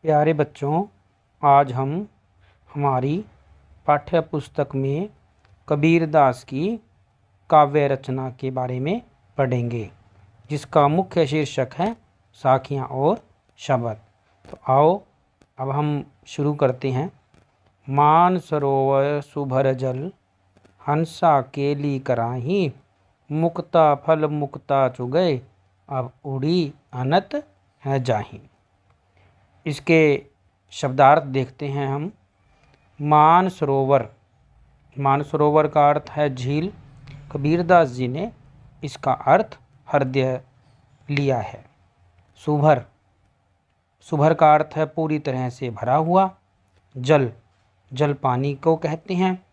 प्यारे बच्चों, आज हम हमारी पाठ्य पुस्तक में कबीरदास की काव्य रचना के बारे में पढ़ेंगे, जिसका मुख्य शीर्षक है साखियाँ और शब्द। तो आओ अब हम शुरू करते हैं। मान सरोवर सुभर जल, हंसा केली कराही, मुक्ता फल मुक्ता चुगए, अब उड़ी अनत है जाही। इसके शब्दार्थ देखते हैं हम। मान सरोवर का अर्थ है झील। कबीरदास जी ने इसका अर्थ हृदय लिया है। सुभर का अर्थ है पूरी तरह से भरा हुआ। जल पानी को कहते हैं,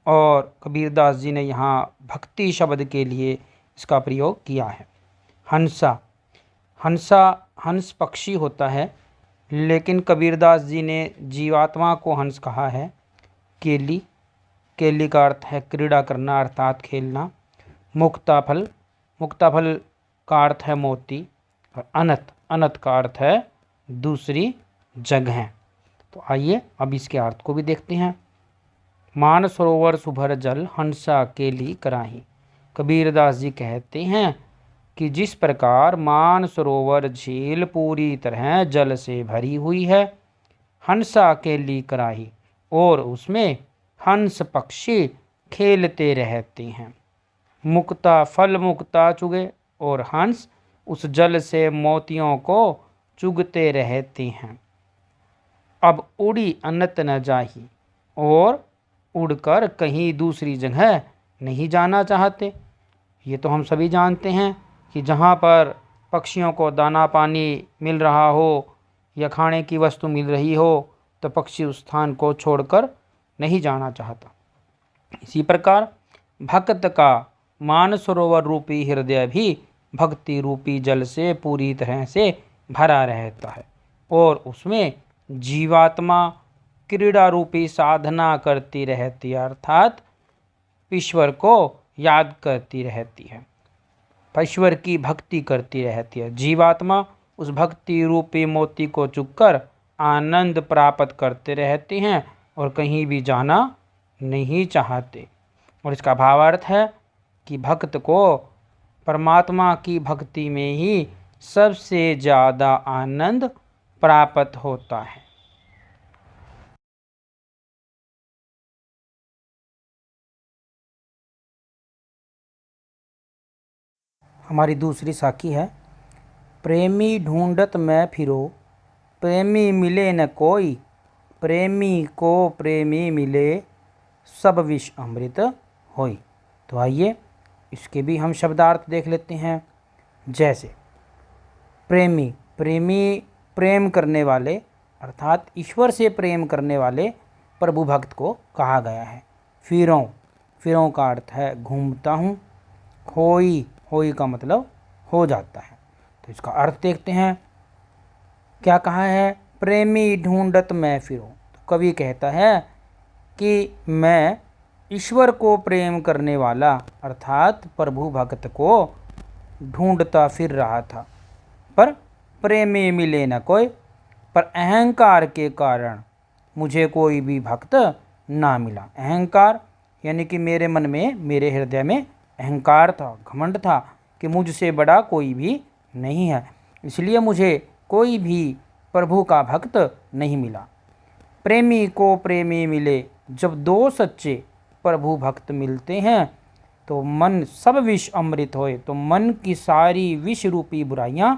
और कबीरदास जी ने यहाँ भक्ति शब्द के लिए इसका प्रयोग किया है। हंस पक्षी होता है, लेकिन कबीरदास जी ने जीवात्मा को हंस कहा है। केली का अर्थ है क्रीड़ा करना अर्थात खेलना। मुक्ताफल का अर्थ है मोती। और अनत का अर्थ है दूसरी जगह। तो आइए अब इसके अर्थ को भी देखते हैं। मान सरोवर सुभर जल, हंसा केली कराही। कबीरदास जी कहते हैं कि जिस प्रकार मान सरोवर झील पूरी तरह जल से भरी हुई है, हंसा केली कराही, और उसमें हंस पक्षी खेलते रहते हैं। मुक्ता फल मुक्ता चुगे, और हंस उस जल से मोतियों को चुगते रहते हैं। अब उड़ी अनत न जाही, और उड़कर कहीं दूसरी जगह नहीं जाना चाहते। ये तो हम सभी जानते हैं कि जहाँ पर पक्षियों को दाना पानी मिल रहा हो या खाने की वस्तु मिल रही हो, तो पक्षी उस स्थान को छोड़कर नहीं जाना चाहता। इसी प्रकार भक्त का मानसरोवर रूपी हृदय भी भक्ति रूपी जल से पूरी तरह से भरा रहता है, और उसमें जीवात्मा क्रीड़ा रूपी साधना करती रहती है, अर्थात ईश्वर को याद करती रहती है, ईश्वर की भक्ति करती रहती है। जीवात्मा उस भक्ति रूपी मोती को चुगकर आनंद प्राप्त करते रहते हैं और कहीं भी जाना नहीं चाहते। और इसका भावार्थ है कि भक्त को परमात्मा की भक्ति में ही सबसे ज़्यादा आनंद प्राप्त होता है। हमारी दूसरी साखी है। प्रेमी ढूंढत मैं फिरो, प्रेमी मिले न कोई, प्रेमी को प्रेमी मिले, सब विष अमृत होई। तो आइए इसके भी हम शब्दार्थ देख लेते हैं। जैसे प्रेम करने वाले अर्थात ईश्वर से प्रेम करने वाले प्रभु भक्त को कहा गया है। फिरों का अर्थ है घूमता हूँ। होई का मतलब हो जाता है। तो इसका अर्थ देखते हैं। क्या कहा है? प्रेमी ढूंढत मैं फिरूं। तो कवि कहता है कि मैं ईश्वर को प्रेम करने वाला अर्थात प्रभु भक्त को ढूंढता फिर रहा था, पर प्रेमी मिले न कोई, पर अहंकार के कारण मुझे कोई भी भक्त ना मिला। अहंकार यानी कि मेरे मन में, मेरे हृदय में अहंकार था, घमंड था कि मुझसे बड़ा कोई भी नहीं है, इसलिए मुझे कोई भी प्रभु का भक्त नहीं मिला। प्रेमी को प्रेमी मिले, जब दो सच्चे प्रभु भक्त मिलते हैं तो मन सब विष अमृत होए, तो मन की सारी विष रूपी बुराइयां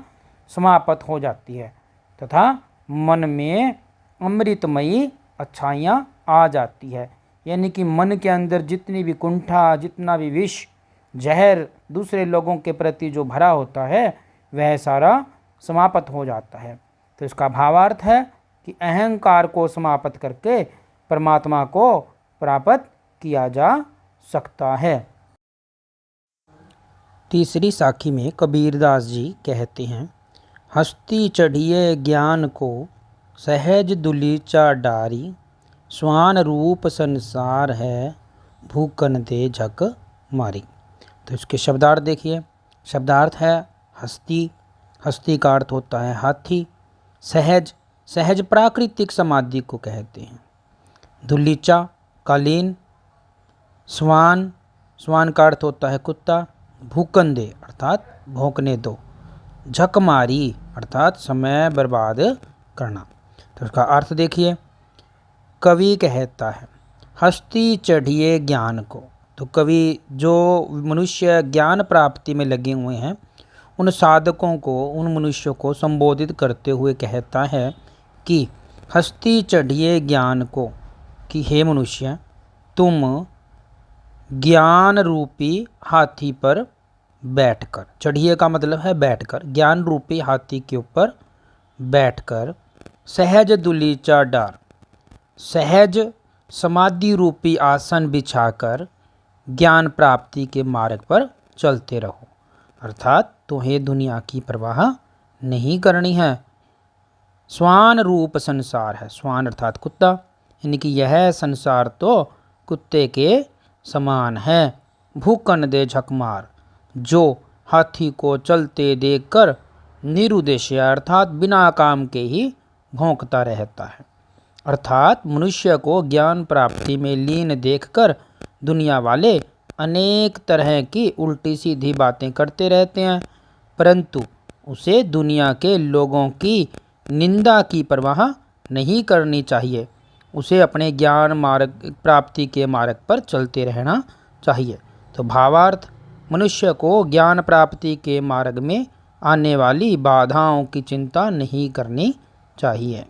समाप्त हो जाती है तथा मन में अमृतमयी अच्छाइयाँ आ जाती है। यानी कि मन के अंदर जितनी भी कुंठा, जितना भी विष जहर दूसरे लोगों के प्रति जो भरा होता है, वह सारा समाप्त हो जाता है। तो इसका भावार्थ है कि अहंकार को समाप्त करके परमात्मा को प्राप्त किया जा सकता है। तीसरी साखी में कबीरदास जी कहते हैं, हस्ती चढ़िए ज्ञान को, सहज दुलीचा डारी, स्वान रूप संसार है, भूकन दे झक मारी। तो इसके शब्दार्थ देखिए। शब्दार्थ है हस्ती का अर्थ होता है हाथी। सहज सहज प्राकृतिक समाधि को कहते हैं। धुलीचा कालीन, स्वान, स्वान का अर्थ होता है कुत्ता, भूकन दे अर्थात भौंकने दो, झकमारी अर्थात समय बर्बाद करना। तो इसका अर्थ देखिए, कवि कहता है हस्ती चढ़िए ज्ञान को। तो कवि जो मनुष्य ज्ञान प्राप्ति में लगे हुए हैं उन साधकों को, उन मनुष्यों को संबोधित करते हुए कहता है कि हस्ती चढ़िए ज्ञान को, कि हे मनुष्य तुम ज्ञान रूपी हाथी पर बैठकर, चढ़िए का मतलब है बैठकर, ज्ञान रूपी हाथी के ऊपर बैठकर सहज दुलीचा डार, सहज समाधि रूपी आसन बिछाकर ज्ञान प्राप्ति के मार्ग पर चलते रहो। अर्थात तुम्हें दुनिया की परवाह नहीं करनी है। स्वान रूप संसार है, स्वान अर्थात कुत्ता, यानी कि यह संसार तो कुत्ते के समान है। भूकन दे झकमार, जो हाथी को चलते देखकर निरुद्देश्य अर्थात बिना काम के ही भौंकता रहता है। अर्थात मनुष्य को ज्ञान प्राप्ति में लीन देखकर दुनिया वाले अनेक तरह की उल्टी सीधी बातें करते रहते हैं, परंतु उसे दुनिया के लोगों की निंदा की परवाह नहीं करनी चाहिए। उसे अपने ज्ञान मार्ग प्राप्ति के मार्ग पर चलते रहना चाहिए। तो भावार्थ, मनुष्य को ज्ञान प्राप्ति के मार्ग में आने वाली बाधाओं की चिंता नहीं करनी चाहिए।